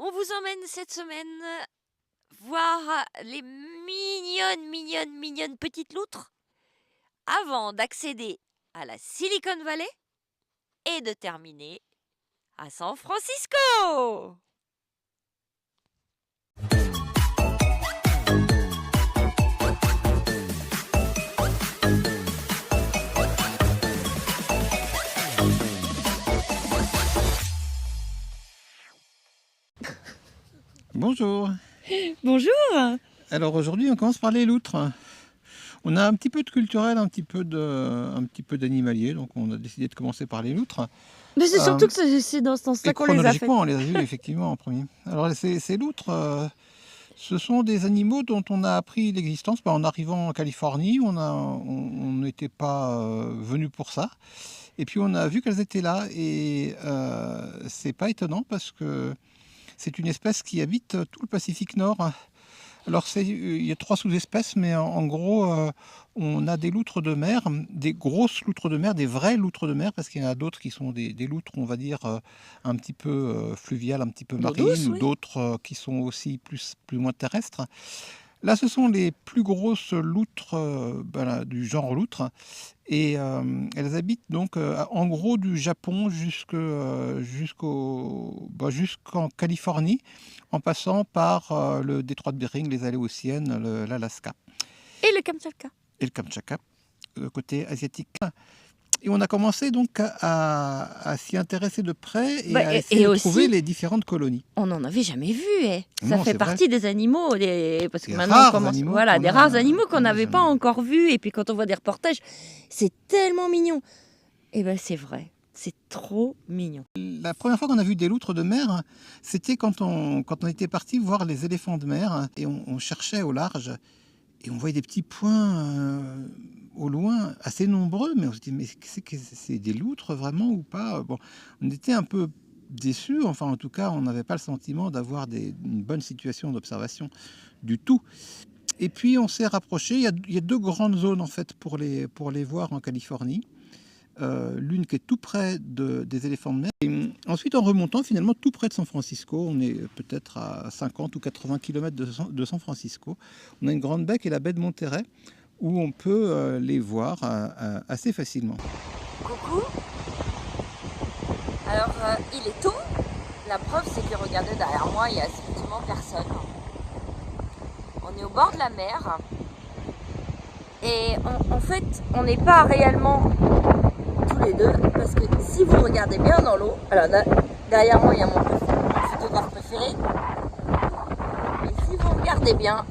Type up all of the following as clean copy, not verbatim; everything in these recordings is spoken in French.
On vous emmène cette semaine voir les mignonnes petites loutres avant d'accéder à la Silicon Valley et de terminer à San Francisco. Bonjour. Bonjour. Alors aujourd'hui, on commence par les loutres. On a un petit peu de culturel, un petit peu d'animalier, donc on a décidé de commencer par les loutres. Mais c'est surtout que c'est dans ce Et sens-là qu'on les a fait. chronologiquement, on les a vus effectivement en premier. Alors ces loutres, ce sont des animaux dont on a appris l'existence en arrivant en Californie. On n'était pas venu pour ça. Et puis on a vu qu'elles étaient là. Et c'est pas étonnant parce que c'est une espèce qui habite tout le Pacifique Nord. Alors il y a 3 sous-espèces, mais en gros, on a des loutres de mer, des grosses loutres de mer, des vraies loutres de mer, parce qu'il y en a d'autres qui sont des loutres, on va dire, un petit peu fluviales, un petit peu D'eau marines, douce, ou oui. d'autres qui sont aussi plus ou moins terrestres. Là, ce sont les plus grosses loutres du genre loutre. Et elles habitent donc en gros du Japon jusqu'en Californie, en passant par le détroit de Bering, les Aléoutiennes, l'Alaska Et le Kamtchatka. et le Kamtchatka, le côté asiatique. Et on a commencé donc à s'y intéresser de près et à essayer de trouver les différentes colonies. On n'en avait jamais vu. Ça Non, fait c'est partie des animaux, parce que maintenant on rares commence. animaux Voilà, qu'on des a- rares animaux qu'on qu'on a n'avait pas jamais. encore vus. Et puis quand on voit des reportages, c'est tellement mignon. Et ben c'est vrai, c'est trop mignon. La première fois qu'on a vu des loutres de mer, c'était quand on était parti voir les éléphants de mer et on cherchait au large et on voyait des petits points au loin, assez nombreux, mais on se dit mais c'est des loutres vraiment ou pas? Bon, on était un peu déçus, enfin en tout cas on n'avait pas le sentiment d'avoir une bonne situation d'observation du tout. Et puis on s'est rapproché, il y a 2 grandes zones en fait pour les voir en Californie. L'une qui est tout près des éléphants de mer. Et ensuite, en remontant, finalement, tout près de San Francisco, on est peut-être à 50 ou 80 km de San Francisco. On a une grande baie qui est la baie de Monterey, où on peut les voir assez facilement. Coucou. Alors, il est tôt. La preuve, c'est que regardez derrière moi, il n'y a absolument personne. On est au bord de la mer. Et en fait, on n'est pas réellement tous les deux, parce que si vous regardez bien dans l'eau, alors derrière moi il y a mon photographe préféré, et si vous regardez bien,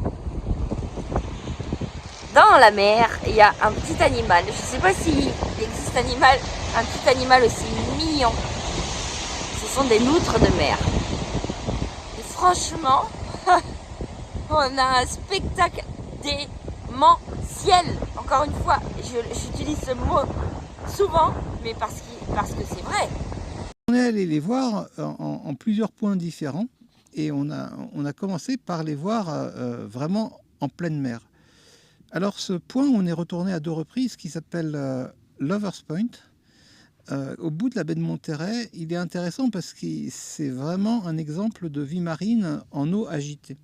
dans la mer, il y a un petit animal. Je ne sais pas s'il existe un petit animal aussi mignon. Ce sont des loutres de mer. Et franchement, on a un spectacle démentiel. Encore une fois, j'utilise ce mot souvent, mais parce que c'est vrai. On est allé les voir en plusieurs points différents, et on a commencé par les voir vraiment en pleine mer. Alors ce point, on est retourné à 2 reprises, qui s'appelle Lovers Point, au bout de la baie de Monterey. Il est intéressant parce que c'est vraiment un exemple de vie marine en eau agitée.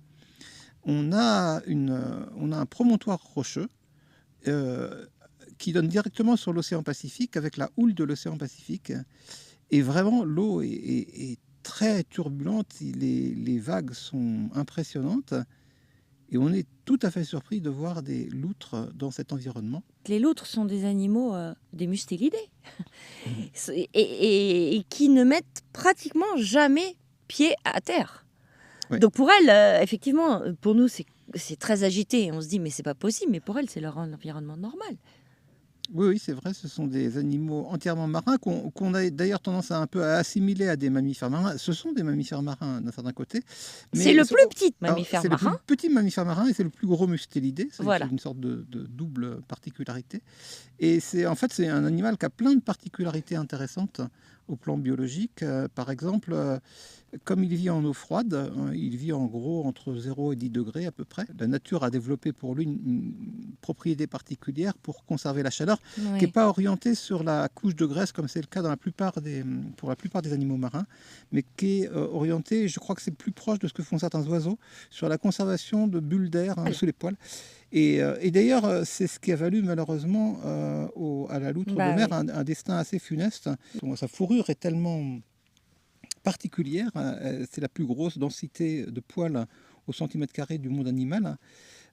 On a un promontoire rocheux qui donne directement sur l'océan Pacifique, avec la houle de l'océan Pacifique. Et vraiment, l'eau est très turbulente, les vagues sont impressionnantes. Et on est tout à fait surpris de voir des loutres dans cet environnement. Les loutres sont des animaux, des mustélidés, et qui ne mettent pratiquement jamais pied à terre. Oui. Donc pour elles, effectivement, pour nous c'est très agité. On se dit mais c'est pas possible, mais pour elles c'est leur environnement normal. Oui, c'est vrai, ce sont des animaux entièrement marins qu'on a d'ailleurs tendance à un peu à assimiler à des mammifères marins. Ce sont des mammifères marins d'un certain côté. C'est le plus petit mammifère marin. C'est le plus petit mammifère marin et c'est le plus gros mustélidé. C'est une sorte de double particularité. Et c'est un animal qui a plein de particularités intéressantes au plan biologique. Par exemple, comme il vit en eau froide, il vit en gros entre 0 et 10 degrés à peu près. La nature a développé pour lui une propriété particulière pour conserver la chaleur, qui n'est Oui. pas orientée sur la couche de graisse comme c'est le cas pour la plupart des animaux marins, mais qui est orientée, je crois que c'est plus proche de ce que font certains oiseaux, sur la conservation de bulles d'air sous les poils. Et d'ailleurs, c'est ce qui a valu malheureusement à la loutre de mer Oui. un destin assez funeste. Sa fourrure est tellement particulière, c'est la plus grosse densité de poils au centimètre carré du monde animal.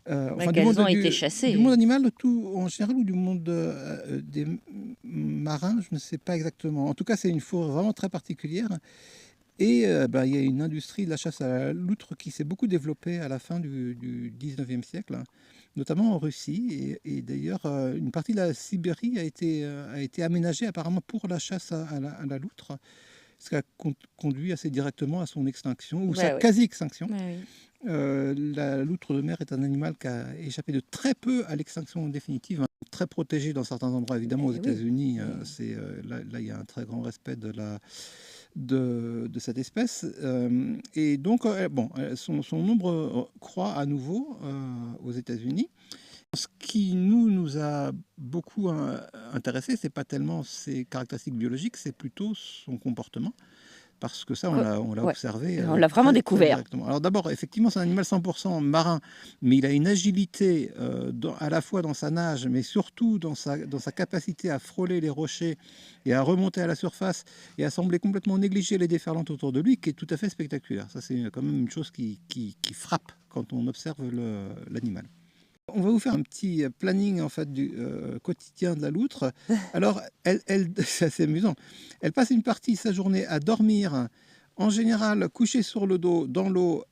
Qu'elles ont été chassées. Du monde animal tout en général ou du monde des marins, je ne sais pas exactement. En tout cas, c'est une fourrure vraiment très particulière. Et il y a une industrie de la chasse à la loutre qui s'est beaucoup développée à la fin du 19e siècle, notamment en Russie. Et d'ailleurs, une partie de la Sibérie a été aménagée apparemment pour la chasse à la loutre, ce qui a conduit assez directement à son extinction, ou sa quasi-extinction. La loutre de mer est un animal qui a échappé de très peu à l'extinction définitive, très protégé dans certains endroits, évidemment aux États-Unis. Là, il y a un très grand respect de cette espèce. Et donc, son nombre croît à nouveau aux États-Unis. Ce qui nous a beaucoup intéressé, c'est pas tellement ses caractéristiques biologiques, c'est plutôt son comportement. Parce que ça, on l'a observé. On l'a vraiment découvert. Directement. Alors d'abord, effectivement, c'est un animal 100% marin, mais il a une agilité à la fois dans sa nage, mais surtout dans sa capacité à frôler les rochers et à remonter à la surface et à sembler complètement négliger les déferlantes autour de lui, qui est tout à fait spectaculaire. Ça, c'est quand même une chose qui frappe quand on observe l'animal. On va vous faire un petit planning en fait du quotidien de la loutre. Alors, c'est assez amusant. Elle passe une partie de sa journée à dormir, en général couchée sur le dos dans l'eau,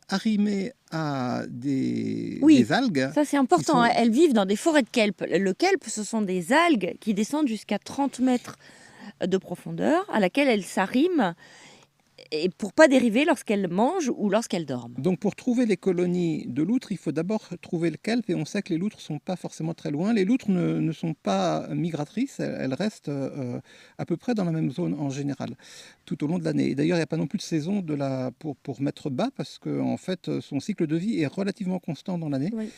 arrimée à des algues. Ça c'est important. Elles vivent dans des forêts de kelp. Le kelp, ce sont des algues qui descendent jusqu'à 30 mètres de profondeur, à laquelle elles s'arriment. Et pour pas dériver lorsqu'elles mangent ou lorsqu'elles dorment. Donc pour trouver les colonies de loutres, il faut d'abord trouver le kelp, et on sait que les loutres ne sont pas forcément très loin. Les loutres ne sont pas migratrices, elles restent à peu près dans la même zone en général, tout au long de l'année. Et d'ailleurs, il n'y a pas non plus de saison pour mettre bas, parce que en fait, son cycle de vie est relativement constant dans l'année. Oui.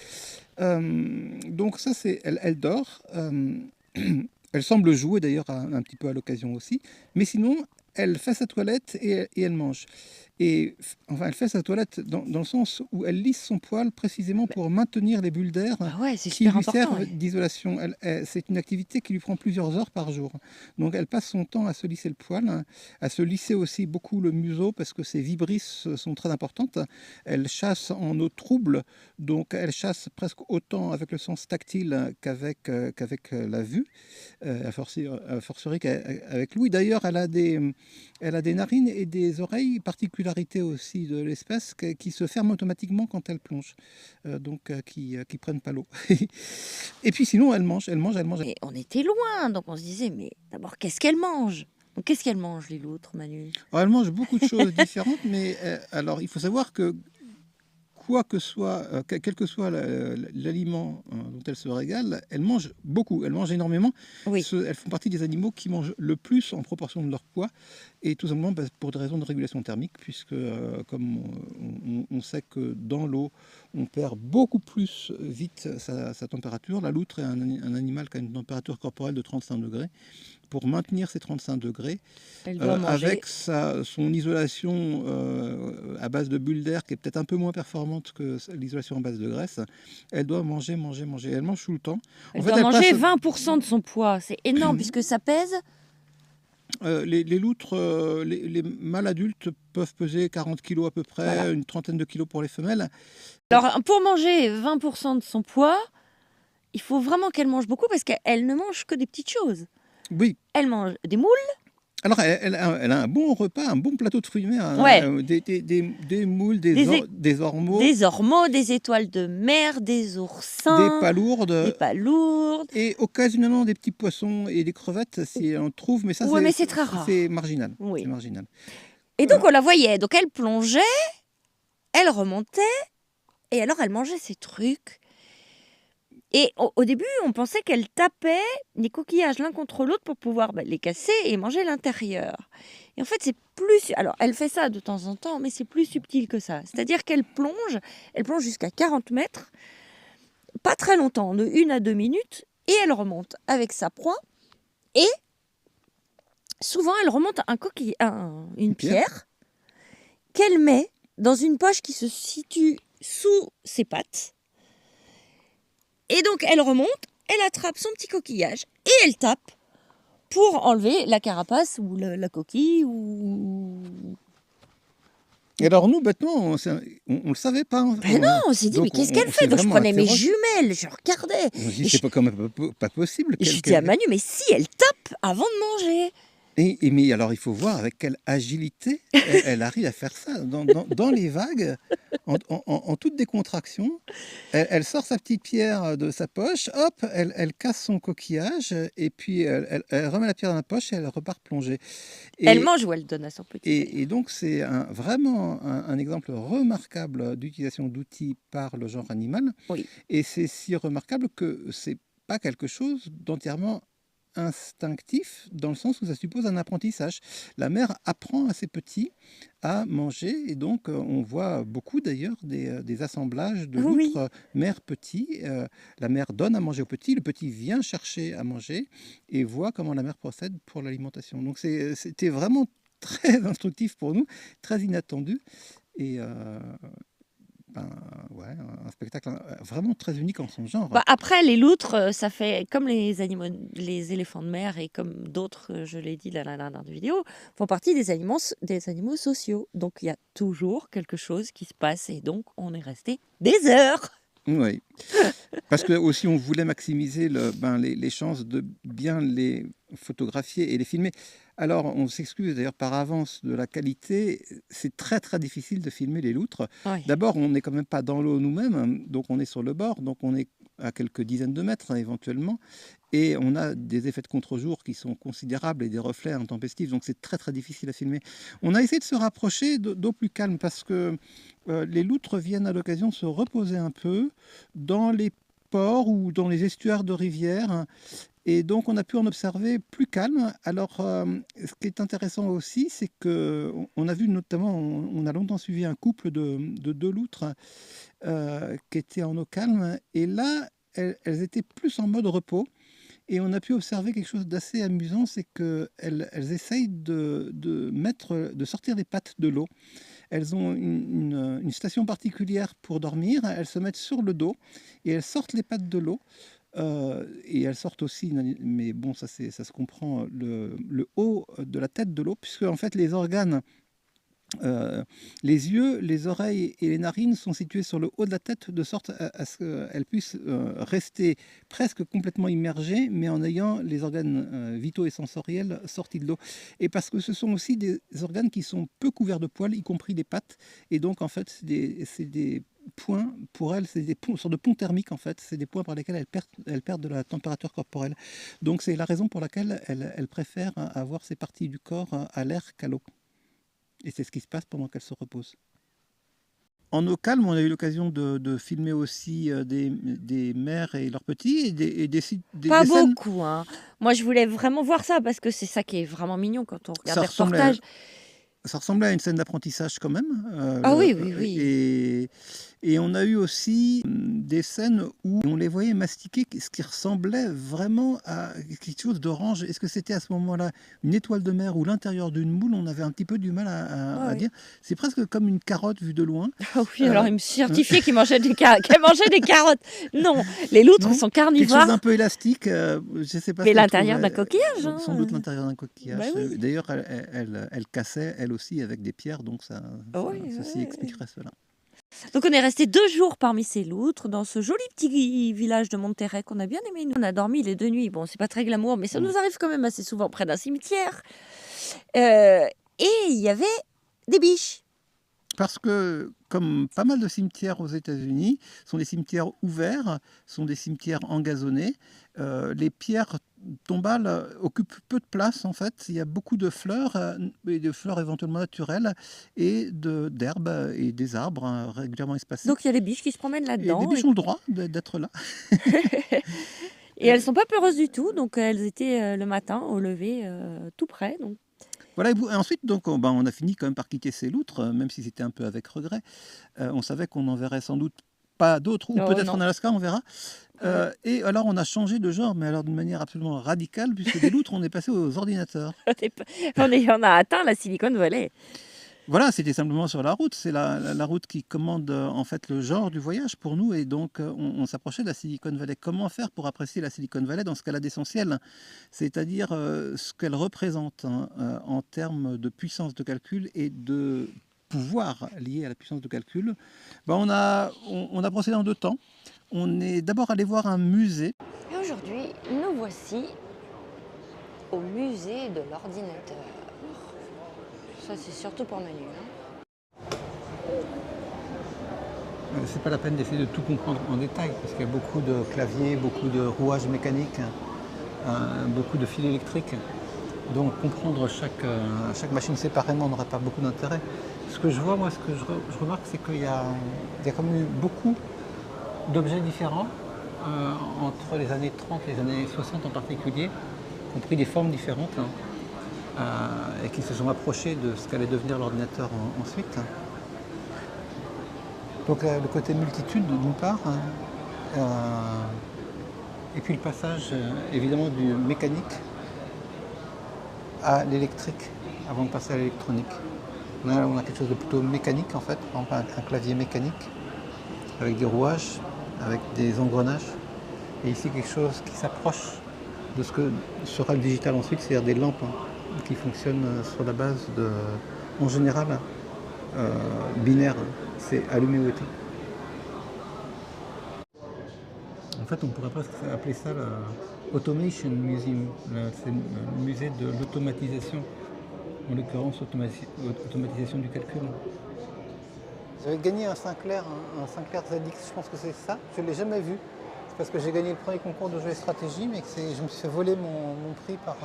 Donc ça, elle dort. Elle semble jouer d'ailleurs un petit peu à l'occasion aussi. Mais sinon, elle fait sa toilette et elle mange. Et enfin, elle fait sa toilette dans le sens où elle lisse son poil précisément pour maintenir les bulles d'air qui lui servent d'isolation. C'est une activité qui lui prend plusieurs heures par jour. Donc elle passe son temps à se lisser le poil, à se lisser aussi beaucoup le museau parce que ses vibrisses sont très importantes. Elle chasse en eau trouble, donc elle chasse presque autant avec le sens tactile qu'avec la vue, a fortiori qu'avec l'ouïe. D'ailleurs, elle a des narines et des oreilles, particularité aussi de l'espèce, qui se ferment automatiquement quand elle plonge, qui prennent pas l'eau. Et puis sinon, elle mange. Et on était loin, donc on se disait, mais d'abord, qu'est-ce qu'elle mange ? Donc qu'est-ce qu'elle mange, les loutres, Manu ? Alors, elle mange beaucoup de choses différentes, mais alors il faut savoir que quel que soit l'aliment dont elles se régalent, elles mangent beaucoup, elles mangent énormément. Oui. Elles font partie des animaux qui mangent le plus en proportion de leur poids, et tout simplement pour des raisons de régulation thermique, puisque comme on sait que dans l'eau, on perd beaucoup plus vite sa température. La loutre est un animal qui a une température corporelle de 35 degrés. Pour maintenir ces 35 degrés, avec son isolation à base de bulles d'air qui est peut-être un peu moins performante que l'isolation à base de graisse, elle doit manger. Elle mange tout le temps. Elle doit manger 20% de son poids. C'est énorme puisque ça pèse. Les loutres, les mâles adultes peuvent peser 40 kg à peu près, une trentaine de kilos pour les femelles. Alors pour manger 20% de son poids, il faut vraiment qu'elle mange beaucoup parce qu'elle ne mange que des petites choses. Oui. Elle mange des moules. Alors, elle a un bon repas, un bon plateau de fruits de mer. Des moules, des ormeaux. Des ormeaux, des étoiles de mer, des oursins. Des palourdes. Et occasionnellement des petits poissons et des crevettes, si on trouve. Mais ça, c'est très rare. C'est marginal. Oui. C'est marginal. Et donc, on la voyait. Donc, elle plongeait, elle remontait. Et alors, elle mangeait ces trucs. Et au début, on pensait qu'elles tapaient les coquillages l'un contre l'autre pour pouvoir les casser et manger l'intérieur. Et en fait, c'est plus... Alors, elle fait ça de temps en temps, mais c'est plus subtil que ça. C'est-à-dire qu'elle plonge jusqu'à 40 mètres, pas très longtemps, de 1 à 2 minutes, et elle remonte avec sa proie. Et souvent, elle remonte une pierre qu'elle met dans une poche qui se situe sous ses pattes. Et donc, elle remonte, elle attrape son petit coquillage et elle tape pour enlever la carapace ou la coquille. Et alors nous, bêtement, on le savait pas. Ben non, on s'est dit, mais qu'est-ce qu'elle fait? Donc, je prenais mes jumelles, je regardais. On s'est dit, c'est quand même pas possible. Et je dis à Manu, mais si, elle tape avant de manger. Mais alors, il faut voir avec quelle agilité elle arrive à faire ça. Dans les vagues, en toute décontraction, elle sort sa petite pierre de sa poche, hop, elle casse son coquillage, et puis elle remet la pierre dans la poche et elle repart plonger. Elle mange ou elle donne à son petit. Et donc, c'est vraiment un exemple remarquable d'utilisation d'outils par le genre animal. Oui. Et c'est si remarquable que c'est pas quelque chose d'entièrement instinctif, dans le sens où ça suppose un apprentissage. La mère apprend à ses petits à manger, et donc on voit beaucoup d'ailleurs des assemblages de loutres mère-petit. La mère donne à manger au petit, le petit vient chercher à manger et voit comment la mère procède pour l'alimentation. Donc c'était vraiment très instructif pour nous, très inattendu, et un spectacle vraiment très unique en son genre. Après, les loutres, ça fait comme les éléphants de mer et comme d'autres, je l'ai dit dans la dernière vidéo, font partie des animaux sociaux. Donc il y a toujours quelque chose qui se passe et donc on est resté des heures. Oui, parce que aussi on voulait maximiser les chances de bien les photographier et les filmer. Alors on s'excuse d'ailleurs par avance de la qualité, c'est très très difficile de filmer les loutres. Oui. D'abord on n'est quand même pas dans l'eau nous-mêmes, donc on est sur le bord, donc on est à quelques dizaines de mètres éventuellement, et on a des effets de contre-jour qui sont considérables et des reflets intempestifs, donc c'est très très difficile à filmer. On a essayé de se rapprocher d'eau plus calme parce que les loutres viennent à l'occasion se reposer un peu dans les ports ou dans les estuaires de rivières, et donc on a pu en observer plus calme. Alors ce qui est intéressant aussi, c'est que on a vu notamment, on a longtemps suivi un couple de 2 loutres qui étaient en eau calme, et là elles étaient plus en mode repos. Et on a pu observer quelque chose d'assez amusant, c'est qu'elles essayent de sortir les pattes de l'eau. Elles ont une station particulière pour dormir, elles se mettent sur le dos et elles sortent les pattes de l'eau. Et elles sortent aussi, mais bon, ça se comprend, le haut de la tête de l'eau, puisque en fait les organes, les yeux, les oreilles et les narines sont situés sur le haut de la tête, de sorte à ce qu'elles puissent rester presque complètement immergées, mais en ayant les organes vitaux et sensoriels sortis de l'eau. Et parce que ce sont aussi des organes qui sont peu couverts de poils, y compris les pattes, et donc en fait c'est des points pour elles, c'est des sortes de ponts thermiques en fait, c'est des points par lesquels elles perdent de la température corporelle. Donc c'est la raison pour laquelle elles préfèrent avoir ces parties du corps à l'air qu'à l'eau. Et c'est ce qui se passe pendant qu'elles se reposent. En eau calme, on a eu l'occasion de filmer aussi des mères et leurs petits, et des Pas scènes. beaucoup, hein. Moi, je voulais vraiment voir ça parce que c'est ça qui est vraiment mignon quand on regarde les reportages. Ça ressemblait à une scène d'apprentissage quand même. Oui. Et on a eu aussi des scènes où on les voyait mastiquer ce qui ressemblait vraiment à quelque chose d'orange. Est-ce que c'était à ce moment-là une étoile de mer ou l'intérieur d'une moule? On avait un petit peu du mal à dire. C'est presque comme une carotte vue de loin. Ah oui, alors il me certifiait qu'elle mangeait des carottes. Non, les loutres sont carnivores. Quelque chose d'un peu élastique, je sais pas. Mais l'intérieur d'un coquillage. Sans doute l'intérieur d'un coquillage. Oui. D'ailleurs, elle cassait elle aussi avec des pierres, donc ceci expliquerait cela. Donc on est resté 2 jours parmi ces loutres dans ce joli petit village de Monterrey qu'on a bien aimé. Nous, on a dormi les 2 nuits. Bon, c'est pas très glamour, mais ça nous arrive quand même assez souvent près d'un cimetière. Et il y avait des biches. Parce que, comme pas mal de cimetières aux États-Unis, sont des cimetières ouverts, sont des cimetières engazonnés. Les pierres tombales occupent peu de place en fait. Il y a beaucoup de fleurs, et de fleurs éventuellement naturelles, et d'herbes et des arbres régulièrement espacés. Donc il y a les biches qui se promènent Et les là-dedans. biches ont le droit d'être là. Et elles sont pas peureuses du tout, donc elles étaient le matin au lever tout près. Donc Voilà, et ensuite, donc, on a fini quand même par quitter ces loutres, même si c'était un peu avec regret. On savait qu'on n'en verrait sans doute pas d'autres, ou Oh, peut-être non. en Alaska, on verra. Et alors, on a changé de genre, mais alors d'une manière absolument radicale, puisque des loutres, on est passé aux ordinateurs. on a atteint la Silicon Valley. Voilà, c'était simplement sur la route. C'est la route qui commande en fait le genre du voyage pour nous. Et donc, on s'approchait de la Silicon Valley. Comment faire pour apprécier la Silicon Valley dans ce qu'elle a d'essentiel? C'est-à-dire ce qu'elle représente en termes de puissance de calcul et de pouvoir lié à la puissance de calcul. On a procédé en 2 temps. On est d'abord allé voir un musée. Et aujourd'hui, nous voici au musée de l'ordinateur. Ça, c'est surtout pour Manu. C'est pas la peine d'essayer de tout comprendre en détail, parce qu'il y a beaucoup de claviers, beaucoup de rouages mécaniques, beaucoup de fils électriques. Donc comprendre chaque machine séparément n'aurait pas beaucoup d'intérêt. Ce que je vois, moi, ce que je remarque, c'est qu'il y a quand même eu beaucoup d'objets différents entre les années 30 et les années 60 en particulier, qui ont pris des formes différentes et qui se sont approchés de ce qu'allait devenir l'ordinateur ensuite. Donc le côté multitude d'une part, et puis le passage évidemment du mécanique à l'électrique avant de passer à l'électronique. Là, on a quelque chose de plutôt mécanique en fait, par exemple un clavier mécanique avec des rouages, avec des engrenages. Et ici quelque chose qui s'approche de ce que sera le digital ensuite, c'est-à-dire des lampes qui fonctionnent sur la base de, en général, binaire, c'est allumé ou éteint. En fait, on pourrait presque appeler ça l'Automation Museum, c'est le musée de l'automatisation, en l'occurrence automatisation du calcul. J'avais gagné un Sinclair ZX, je pense que c'est ça, je ne l'ai jamais vu. C'est parce que j'ai gagné le premier concours de jeux et stratégie, mais que je me suis fait voler mon prix par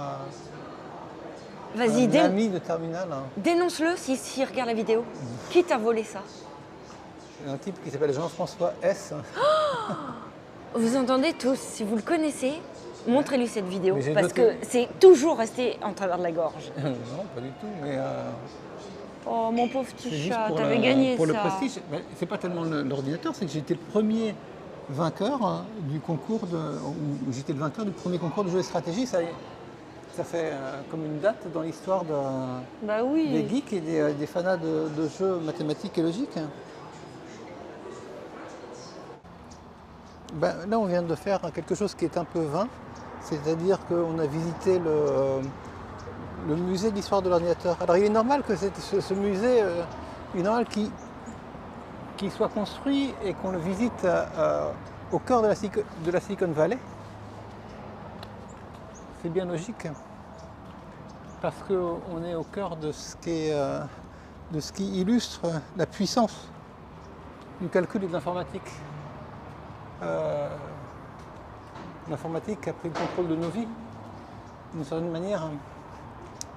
Vas-y, un ami de terminal. dénonce-le s'il regarde la vidéo. Qui t'a volé ça? Un type qui s'appelle Jean-François S. Vous entendez tous, si vous le connaissez, montrez-lui cette vidéo, Mais parce que c'est toujours resté en travers de la gorge. Non, pas du tout, mais... Oh, mon pauvre c'est petit juste chat, pour t'avais gagné pour ça. le prestige. C'est pas tellement l'ordinateur, c'est que j'étais le premier vainqueur du concours ou j'étais le vainqueur du premier concours de jeux et stratégie. Ça fait comme une date dans l'histoire Bah oui. des geeks et des fanats de jeux mathématiques et logiques. Là, on vient de faire quelque chose qui est un peu vain, c'est-à-dire qu'on a visité le musée de l'histoire de l'ordinateur. Alors, il est normal que ce musée, il est normal qu'il soit construit et qu'on le visite au cœur de la Silicon Valley. C'est bien logique, parce qu'on est au cœur de ce qui illustre la puissance du calcul et de l'informatique. L'informatique a pris le contrôle de nos vies, d'une certaine manière.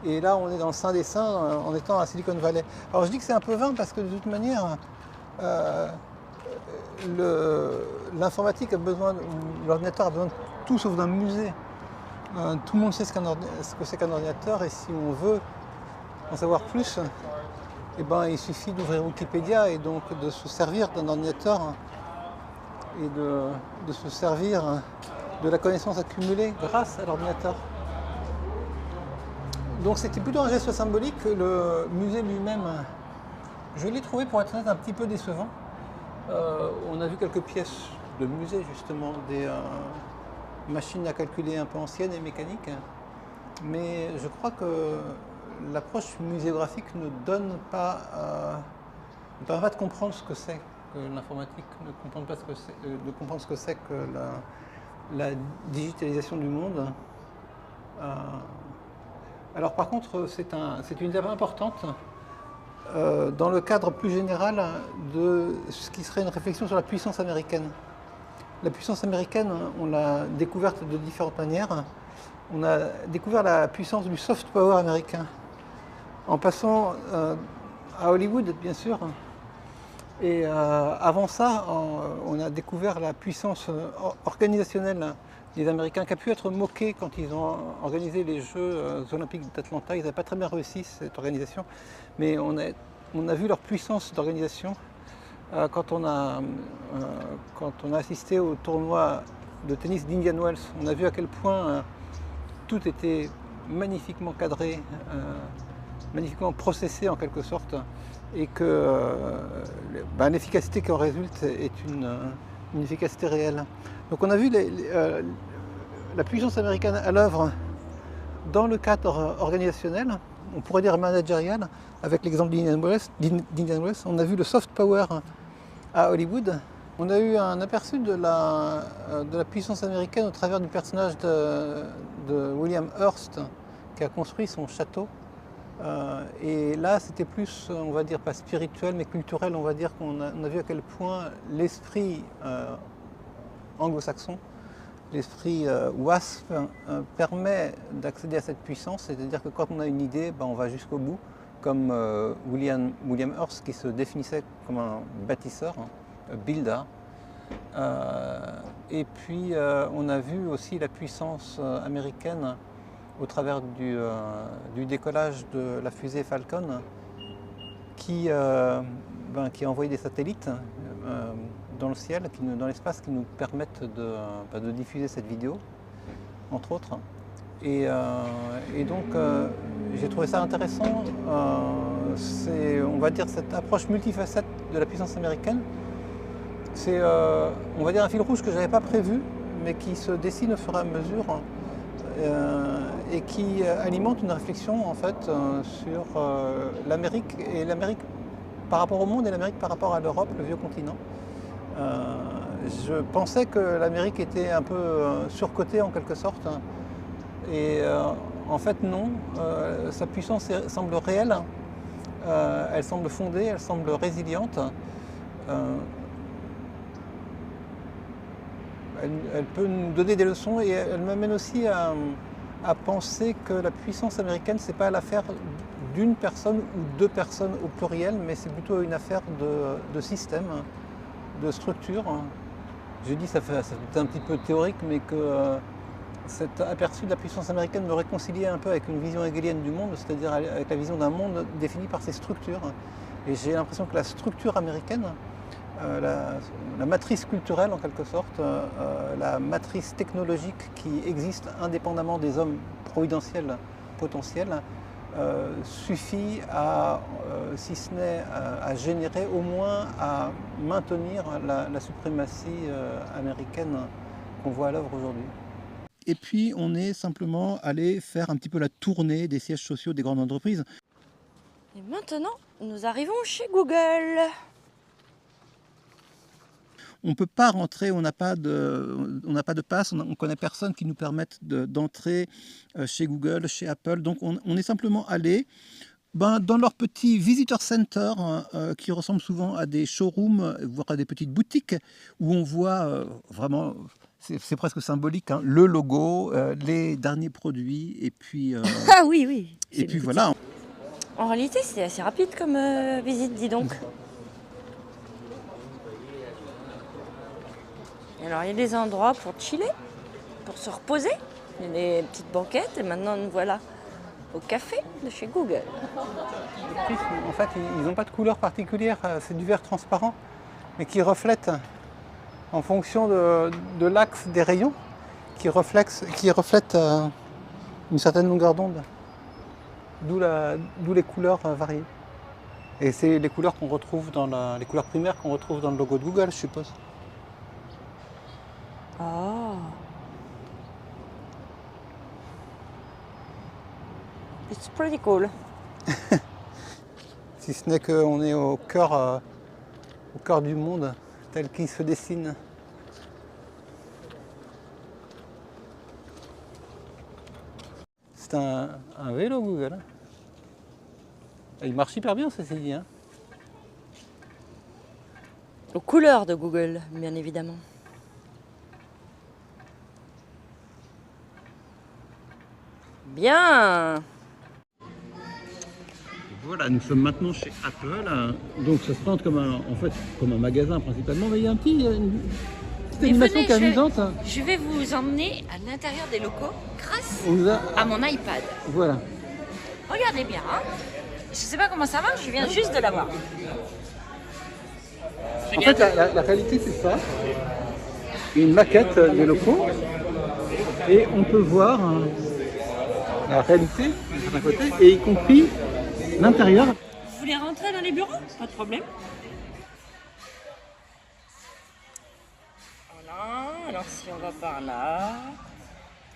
Et là, on est dans le sein des saints en étant à Silicon Valley. Alors je dis que c'est un peu vain parce que de toute manière, l'informatique a besoin, l'ordinateur a besoin de tout sauf d'un musée. Tout le monde sait ce que c'est qu'un ordinateur, et si on veut en savoir plus, il suffit d'ouvrir Wikipédia et donc de se servir d'un ordinateur et de se servir de la connaissance accumulée grâce à l'ordinateur. Donc c'était plutôt un geste symbolique. Le musée lui-même, je l'ai trouvé, pour être honnête, un petit peu décevant. On a vu quelques pièces de musée, justement, des machines à calculer un peu anciennes et mécaniques, mais je crois que l'approche muséographique ne permet pas de comprendre ce que c'est que l'informatique, ne comprendre ce que c'est que la digitalisation du monde. Alors par contre, c'est une étape importante dans le cadre plus général de ce qui serait une réflexion sur la puissance américaine. La puissance américaine, on l'a découverte de différentes manières. On a découvert la puissance du soft power américain en passant à Hollywood, bien sûr. Et avant ça, on a découvert la puissance organisationnelle des Américains qui a pu être moquée quand ils ont organisé les Jeux olympiques d'Atlanta. Ils n'avaient pas très bien réussi cette organisation, mais on a vu leur puissance d'organisation quand on a assisté au tournoi de tennis d'Indian Wells. On a vu à quel point tout était magnifiquement cadré, magnifiquement processé en quelque sorte, et que l'efficacité qui en résulte est une efficacité réelle. Donc on a vu la puissance américaine à l'œuvre dans le cadre organisationnel, on pourrait dire managérial, avec l'exemple d'Indian Wells. On a vu le soft power à Hollywood. On a eu un aperçu de la puissance américaine au travers du personnage de William Hearst, qui a construit son château. Et là, c'était plus, on va dire, pas spirituel, mais culturel. On va dire qu'on a vu à quel point l'esprit anglo-saxon, l'esprit WASP, permet d'accéder à cette puissance. C'est-à-dire que quand on a une idée, on va jusqu'au bout, comme William Hearst, qui se définissait comme un bâtisseur, builder. Et puis, on a vu aussi la puissance américaine au travers du décollage de la fusée Falcon qui a envoyé des satellites dans le ciel, dans l'espace, qui nous permettent de diffuser cette vidéo, entre autres. Et donc j'ai trouvé ça intéressant, c'est, on va dire, cette approche multifacette de la puissance américaine. C'est, on va dire, un fil rouge que je n'avais pas prévu, mais qui se dessine au fur et à mesure. Et qui alimente une réflexion en fait sur l'Amérique, et l'Amérique par rapport au monde et l'Amérique par rapport à l'Europe, le vieux continent. Je pensais que l'Amérique était un peu surcotée en quelque sorte, et en fait non, sa puissance semble réelle, elle semble fondée, elle semble résiliente. Elle peut nous donner des leçons, et elle m'amène aussi à penser que la puissance américaine, c'est pas l'affaire d'une personne ou deux personnes au pluriel, mais c'est plutôt une affaire de système, de structure. Je dis, ça fait un petit peu théorique, mais que cet aperçu de la puissance américaine me réconciliait un peu avec une vision hegelienne du monde, c'est-à-dire avec la vision d'un monde défini par ses structures. Et j'ai l'impression que la structure américaine, la matrice culturelle en quelque sorte, la matrice technologique qui existe indépendamment des hommes providentiels potentiels, suffit à, si ce n'est à générer, au moins à maintenir la suprématie américaine qu'on voit à l'œuvre aujourd'hui. Et puis on est simplement allé faire un petit peu la tournée des sièges sociaux des grandes entreprises. Et maintenant, nous arrivons chez Google. On ne peut pas rentrer, on n'a pas de passe, on ne connaît personne qui nous permette d'entrer chez Google, chez Apple. Donc on est simplement allé dans leur petit visitor center qui ressemble souvent à des showrooms, voire à des petites boutiques, où on voit vraiment, c'est presque symbolique, hein, le logo, les derniers produits, et puis... Ah oui. Et puis voilà. En réalité, c'était assez rapide comme visite, dis donc. Alors, il y a des endroits pour chiller, pour se reposer. Il y a des petites banquettes, et maintenant, nous voilà au café de chez Google. En fait, ils n'ont pas de couleur particulière, c'est du verre transparent, mais qui reflète, en fonction de l'axe des rayons, qui reflète une certaine longueur d'onde, d'où les couleurs variées. Et c'est les couleurs qu'on retrouve les couleurs primaires qu'on retrouve dans le logo de Google, je suppose. Oh. It's pretty cool. Si ce n'est qu'on est au cœur du monde tel qu'il se dessine. C'est un vélo Google. Il marche hyper bien, ceci dit. Hein. Aux couleurs de Google, bien évidemment. Bien. Voilà, nous sommes maintenant chez Apple. Donc ça se présente comme un magasin principalement, mais il y a une petite animation qui est amusante. Je vais vous emmener à l'intérieur des locaux grâce à mon iPad. Voilà. Regardez bien. Hein. Je ne sais pas comment ça marche, je viens juste de l'avoir. En fait, la réalité, c'est ça. Une maquette des locaux. Et on peut voir la réalité de certains côtés, et y compris l'intérieur. Vous voulez rentrer dans les bureaux? Pas de problème. Voilà, alors si on va par là,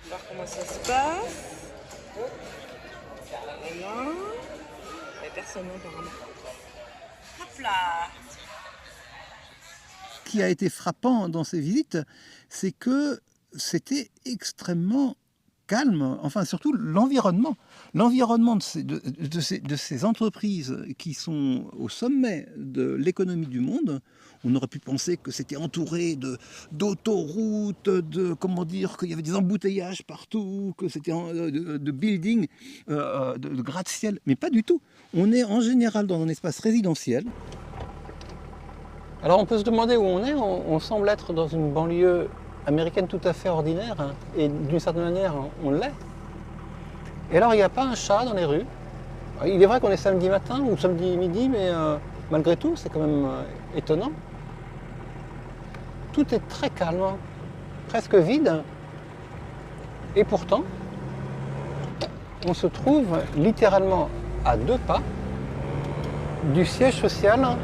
on va voir comment ça se passe. Voilà. Il n'y a personne apparemment. Hop là. Ce qui a été frappant dans ces visites, c'est que c'était extrêmement calme, enfin surtout l'environnement. L'environnement de ces entreprises qui sont au sommet de l'économie du monde. On aurait pu penser que c'était entouré d'autoroutes, comment dire, qu'il y avait des embouteillages partout, que c'était de buildings, de gratte-ciel, mais pas du tout. On est en général dans un espace résidentiel. Alors on peut se demander où on est. On semble être dans une banlieue américaine tout à fait ordinaire, hein, et d'une certaine manière on l'est. Et alors il n'y a pas un chat dans les rues. Il est vrai qu'on est samedi matin ou samedi midi, mais malgré tout c'est quand même étonnant. Tout est très calme, hein, presque vide, et pourtant on se trouve littéralement à 2 pas du siège social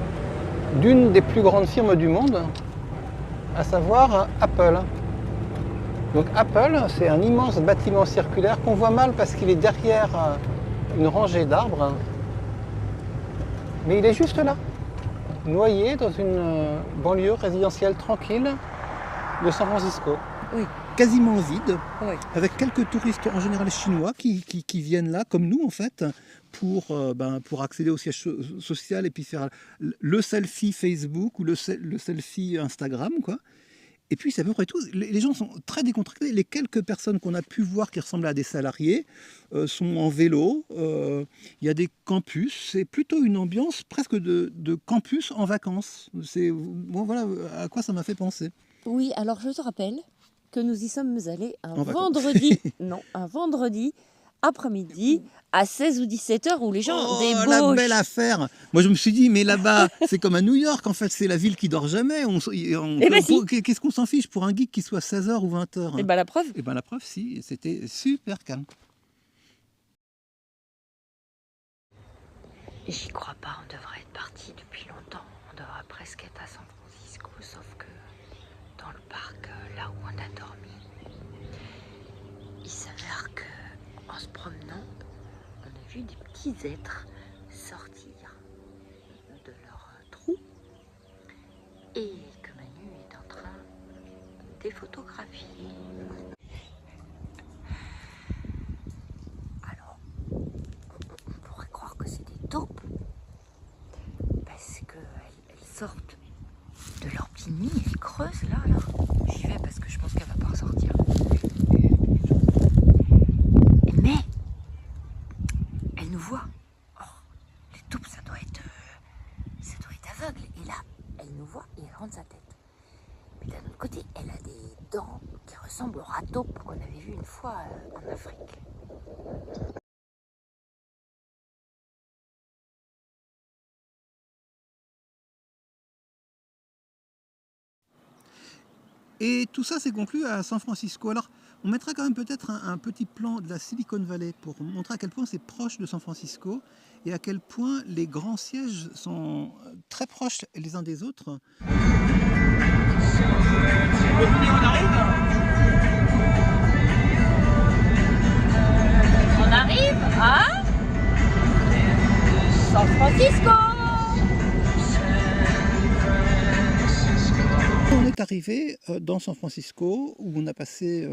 d'une des plus grandes firmes du monde, à savoir Apple. Donc Apple, c'est un immense bâtiment circulaire qu'on voit mal parce qu'il est derrière une rangée d'arbres, mais il est juste là, noyé dans une banlieue résidentielle tranquille de San Francisco. Oui. Quasiment vide, Oui. avec quelques touristes en général chinois qui viennent là, comme nous en fait, pour accéder au siège social et puis faire le selfie Facebook ou le selfie Instagram, quoi. Et puis c'est à peu près tout. Les gens sont très décontractés. Les quelques personnes qu'on a pu voir qui ressemblent à des salariés sont en vélo. Il y a des campus. C'est plutôt une ambiance presque de campus en vacances. Bon, voilà à quoi ça m'a fait penser. Oui, alors je te rappelle que nous y sommes allés un En vacances. vendredi, non, un vendredi après-midi à 16 ou 17 heures où les gens la débauchent. belle affaire. Moi je me suis dit mais là-bas c'est comme à New York en fait, c'est la ville qui dort jamais. Qu'est-ce qu'on s'en fiche pour un geek qui soit 16h ou 20h? Et ben la preuve. Et ben la preuve, si, c'était super calme. J'y crois pas, on devrait être parti depuis longtemps. On devrait presque être à San Francisco, sauf que dans le parc, là où on a dormi, il s'avère que en se promenant, on a vu des petits êtres sortir de leur trou et que Manu est en train de les photographier. Alors, on pourrait croire que c'est des taupes parce qu'elles sortent de leur petit nid, elles creusent là. J'y vais parce que je pense qu'elle va pas ressortir. Mais elle nous voit. Oh, les taupes, ça doit être aveugle. Et là, elle nous voit et elle rentre sa tête. Mais d'un autre côté, elle a des dents qui ressemblent aux rats-taupes qu'on avait vu une fois en Afrique. Et tout ça s'est conclu à San Francisco. Alors, on mettra quand même peut-être un petit plan de la Silicon Valley pour montrer à quel point c'est proche de San Francisco et à quel point les grands sièges sont très proches les uns des autres. On arrive à San Francisco. On est arrivé dans San Francisco où on a passé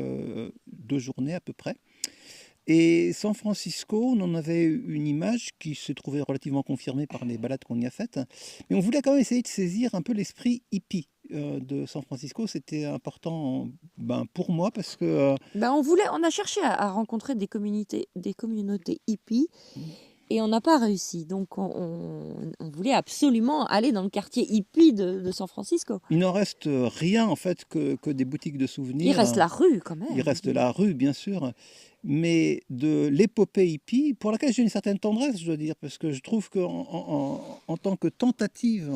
2 journées à peu près. Et San Francisco, on en avait une image qui s'est trouvée relativement confirmée par les balades qu'on y a faites. Mais on voulait quand même essayer de saisir un peu l'esprit hippie de San Francisco. C'était important pour moi parce que On a cherché à rencontrer des communautés hippies et on n'a pas réussi. Donc on voulait absolument aller dans le quartier hippie de San Francisco. il n'en reste rien en fait que des boutiques de souvenirs. Il reste la rue quand même. Il reste la rue, bien sûr, mais de l'épopée hippie, pour laquelle j'ai une certaine tendresse, je dois dire, parce que je trouve qu'en tant que tentative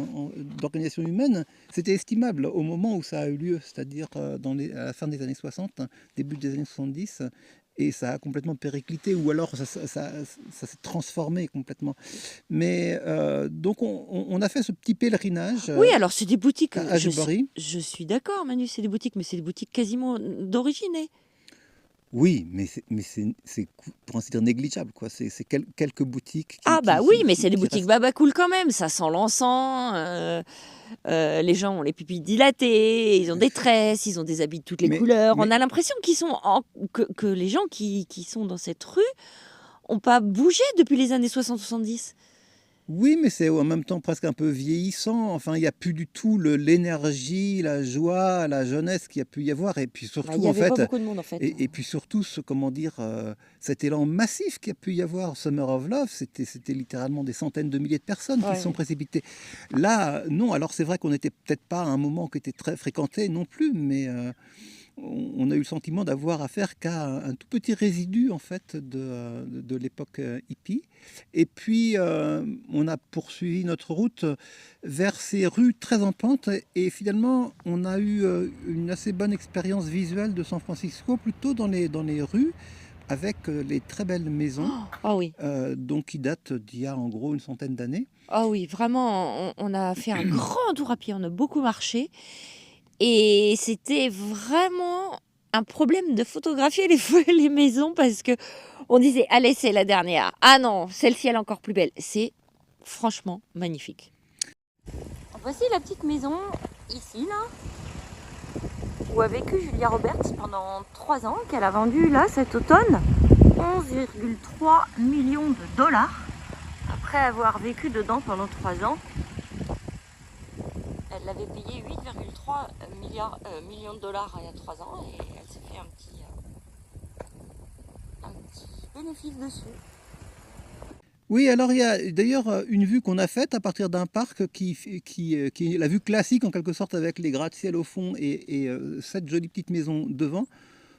d'organisation humaine, c'était estimable au moment où ça a eu lieu, c'est-à-dire à la fin des années 60, début des années 70, et ça a complètement périclité, ou alors ça s'est transformé complètement. Mais donc on a fait ce petit pèlerinage Oui, alors c'est des boutiques. à Asbury. Je suis d'accord, Manu, c'est des boutiques, mais c'est des boutiques quasiment d'origine. Oui, mais c'est pour ainsi dire négligeable, quoi. C'est quelques boutiques Ah bah oui, mais qui- c'est des qui boutiques restent. baba cool quand même. Ça sent l'encens. Les gens ont les pupilles dilatées, ils ont des tresses, ils ont des habits de toutes les Mais, couleurs. On mais a l'impression que les gens qui sont dans cette rue n'ont pas bougé depuis les années 60-70. oui, mais c'est en même temps presque un peu vieillissant. Enfin, il n'y a plus du tout l'énergie, la joie, la jeunesse qu'il y a pu y avoir. Et puis Il surtout, n'y en avait pas fait, beaucoup de monde en fait. et puis surtout, comment dire, cet élan massif qu'il y a pu y avoir, Summer of Love, c'était littéralement des centaines de milliers de personnes qui Ouais, se sont ouais. précipitées. Là, non. Alors c'est vrai qu'on n'était peut-être pas à un moment qui était très fréquenté non plus, mais on a eu le sentiment d'avoir affaire qu'à un tout petit résidu en fait de l'époque hippie. Et puis on a poursuivi notre route vers ces rues très en pente et finalement on a eu une assez bonne expérience visuelle de San Francisco, plutôt dans les rues avec les très belles maisons, Ah oui, donc qui datent d'il y a en gros une centaine d'années. ah oui, vraiment, on a fait un grand tour à pied, on a beaucoup marché. Et c'était vraiment un problème de photographier les maisons parce que on disait, allez, c'est la dernière. Ah non, celle-ci, elle est encore plus belle. C'est franchement magnifique. Voici la petite maison, ici, là, où a vécu Julia Roberts pendant 3 ans, qu'elle a vendue, là, cet automne, 11,3 millions de dollars. Après avoir vécu dedans pendant 3 ans, elle l'avait payé 8,3 millions de dollars il y a 3 ans, et elle s'est fait un petit bénéfice dessus. Oui, alors il y a d'ailleurs une vue qu'on a faite à partir d'un parc qui est la vue classique en quelque sorte, avec les gratte-ciel au fond et cette jolie petite maison devant.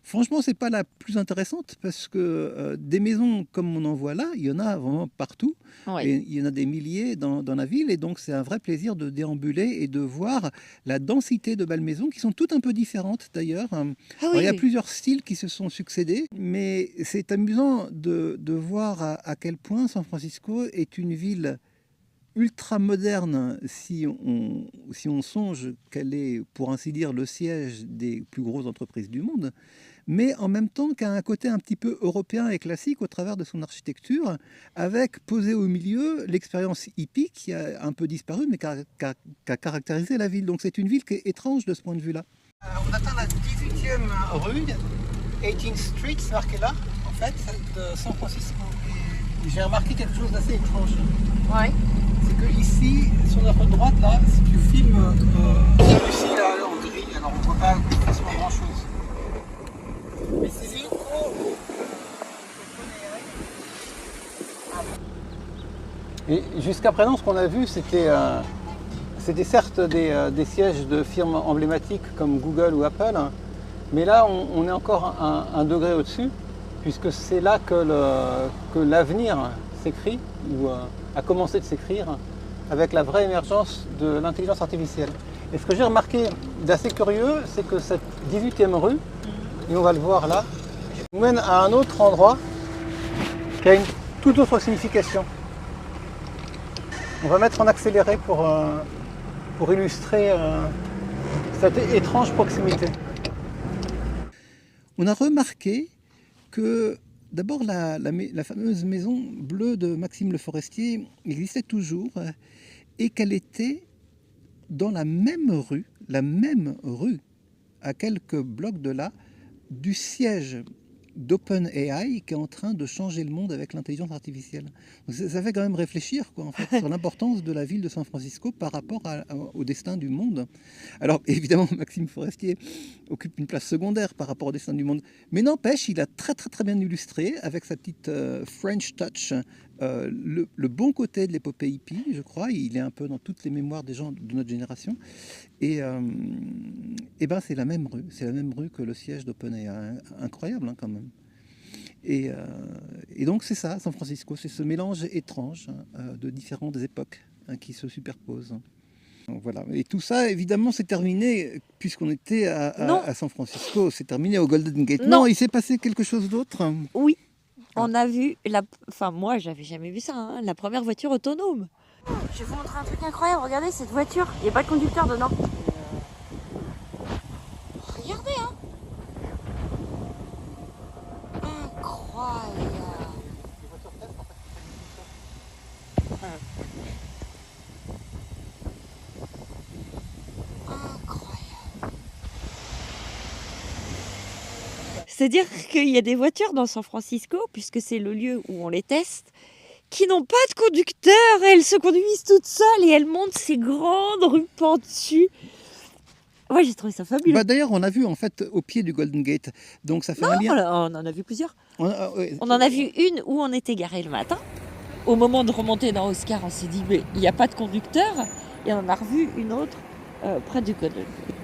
Franchement, c'est pas la plus intéressante parce que des maisons comme on en voit là, il y en a vraiment partout. Ouais. Et il y en a des milliers dans la ville, et donc c'est un vrai plaisir de déambuler et de voir la densité de belles maisons qui sont toutes un peu différentes d'ailleurs. Ah Alors, oui, il y a oui. plusieurs styles qui se sont succédés, mais c'est amusant de voir à quel point San Francisco est une ville ultra moderne si on songe qu'elle est, pour ainsi dire, le siège des plus grosses entreprises du monde, mais en même temps qu'elle a un côté un petit peu européen et classique au travers de son architecture, avec posé au milieu l'expérience hippie qui a un peu disparu, mais qui a caractérisé la ville. Donc c'est une ville qui est étrange de ce point de vue-là. On atteint la 18e rue, 18th Street, c'est marqué là, en fait, de San Francisco. Et j'ai remarqué quelque chose d'assez étrange. Ouais. C'est que ici, sur notre droite, là, si tu filmes celui-ci là, en gris, alors on ne voit pas facilement grand-chose. Mais c'est des locaux et jusqu'à présent, ce qu'on a vu, c'était certes des sièges de firmes emblématiques comme Google ou Apple, hein, mais là, on est encore un degré au-dessus, puisque c'est là que l'avenir s'écrit, ou a commencé de s'écrire, avec la vraie émergence de l'intelligence artificielle. Et ce que j'ai remarqué d'assez curieux, c'est que cette 18e rue, et on va le voir là, nous mène à un autre endroit qui a une toute autre signification. On va mettre en accéléré pour illustrer cette étrange proximité. On a remarqué que d'abord la fameuse maison bleue de Maxime Le Forestier existait toujours et qu'elle était dans la même rue, à quelques blocs de là, du siège d'OpenAI qui est en train de changer le monde avec l'intelligence artificielle. Donc ça fait quand même réfléchir quoi, en fait, sur l'importance de la ville de San Francisco par rapport au destin du monde. Alors évidemment, Maxime Forestier occupe une place secondaire par rapport au destin du monde, mais n'empêche, il a très bien illustré avec sa petite French touch le bon côté de l'épopée hippie, je crois. Il est un peu dans toutes les mémoires des gens de notre génération. Et ben c'est la même rue que le siège d'OpenAI. Incroyable hein, quand même. Et donc c'est ça, San Francisco, c'est ce mélange étrange de différentes époques hein, qui se superposent. Donc, voilà. Et tout ça, évidemment, c'est terminé, puisqu'on était à San Francisco, c'est terminé au Golden Gate. Non, il s'est passé quelque chose d'autre. Oui, on a vu, enfin moi j'avais jamais vu ça, hein, la première voiture autonome. Je vais vous montrer un truc incroyable, regardez cette voiture, il n'y a pas de conducteur dedans. Regardez hein. Incroyable. C'est-à-dire qu'il y a des voitures dans San Francisco, puisque c'est le lieu où on les teste, qui n'ont pas de conducteur. Elles se conduisent toutes seules et elles montent ces grandes rues pentues. Ouais, j'ai trouvé ça fabuleux. Bah, d'ailleurs, on a vu en fait au pied du Golden Gate. Donc ça fait un lien. On en a vu plusieurs. On en a vu une où on était garé le matin. Au moment de remonter dans Oscar, on s'est dit, mais il n'y a pas de conducteur. Et on en a revu une autre près du Golden Gate.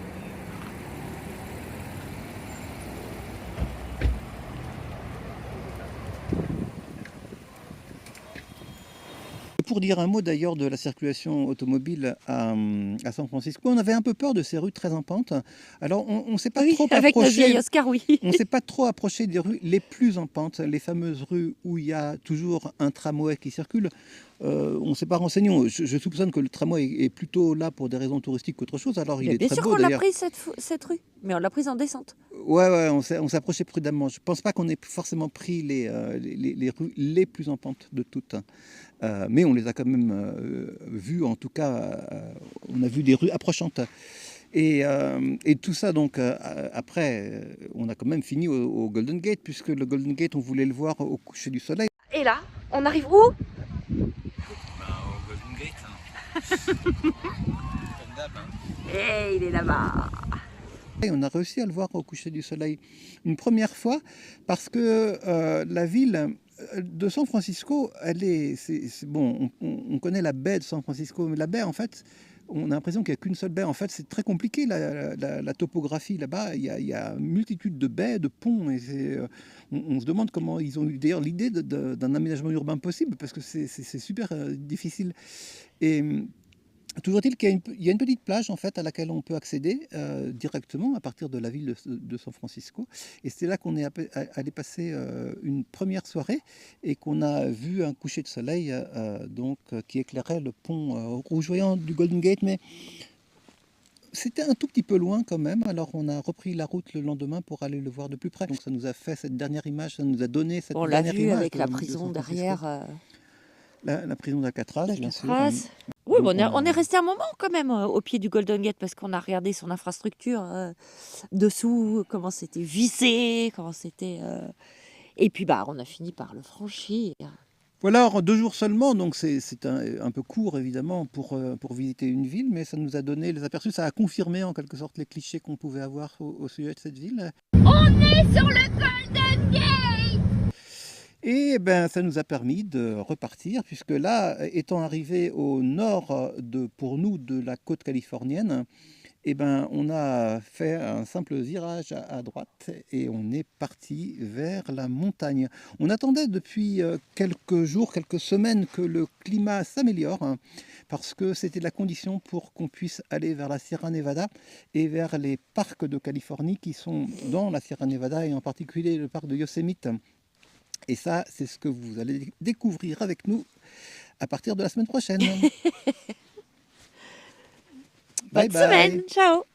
Pour dire un mot d'ailleurs de la circulation automobile à San Francisco, on avait un peu peur de ces rues très en pente. Alors on ne s'est pas trop avec notre vieil approché. Oscar, oui. On s'est pas trop approché des rues les plus en pente, les fameuses rues où il y a toujours un tramway qui circule. On ne s'est pas renseigné. Je soupçonne que le tramway est plutôt là pour des raisons touristiques qu'autre chose. Alors il est bien très sûr beau qu'on l'a d'ailleurs. prise cette rue, mais on l'a prise en descente. Ouais, on s'est approché prudemment. Je pense pas qu'on ait forcément pris les rues les plus en pente de toutes. Mais on les a quand même vues, en tout cas, on a vu des rues approchantes. Et tout ça, donc, après, on a quand même fini au Golden Gate, puisque le Golden Gate, on voulait le voir au coucher du soleil. Et là, on arrive où? Au Golden Gate. Comme d'hab, hein. Et il est là-bas. Et on a réussi à le voir au coucher du soleil une première fois, parce que la ville de San Francisco, bon, on connaît la baie de San Francisco, mais la baie, en fait, on a l'impression qu'il n'y a qu'une seule baie. En fait, c'est très compliqué, la topographie là-bas. Il y a une multitude de baies, de ponts, et on se demande comment ils ont eu d'ailleurs l'idée d'un aménagement urbain possible, parce que c'est super difficile. Et toujours est-il qu'il y a une petite plage en fait à laquelle on peut accéder directement à partir de la ville de San Francisco. Et c'est là qu'on est allé passer une première soirée et qu'on a vu un coucher de soleil qui éclairait le pont rougeoyant du Golden Gate. Mais c'était un tout petit peu loin quand même. Alors on a repris la route le lendemain pour aller le voir de plus près. Donc ça nous a fait cette dernière image, ça nous a donné cette On l'a dernière vu image avec la de prison San Francisco. derrière. La prison d'Alcatraz, bien sûr. Oui, bon, on est resté un moment quand même au pied du Golden Gate parce qu'on a regardé son infrastructure dessous, comment c'était vissé, comment c'était... Et puis bah, on a fini par le franchir. Voilà, en 2 jours seulement, donc c'est un peu court évidemment pour visiter une ville, mais ça nous a donné les aperçus, ça a confirmé en quelque sorte les clichés qu'on pouvait avoir au sujet de cette ville. On est sur le Golden Gate! Et ben, ça nous a permis de repartir, puisque là, étant arrivé au nord pour nous de la côte californienne, et ben, on a fait un simple virage à droite et on est parti vers la montagne. On attendait depuis quelques jours, quelques semaines que le climat s'améliore, hein, parce que c'était la condition pour qu'on puisse aller vers la Sierra Nevada et vers les parcs de Californie qui sont dans la Sierra Nevada et en particulier le parc de Yosemite. Et ça, c'est ce que vous allez découvrir avec nous à partir de la semaine prochaine. Bonne semaine, ciao!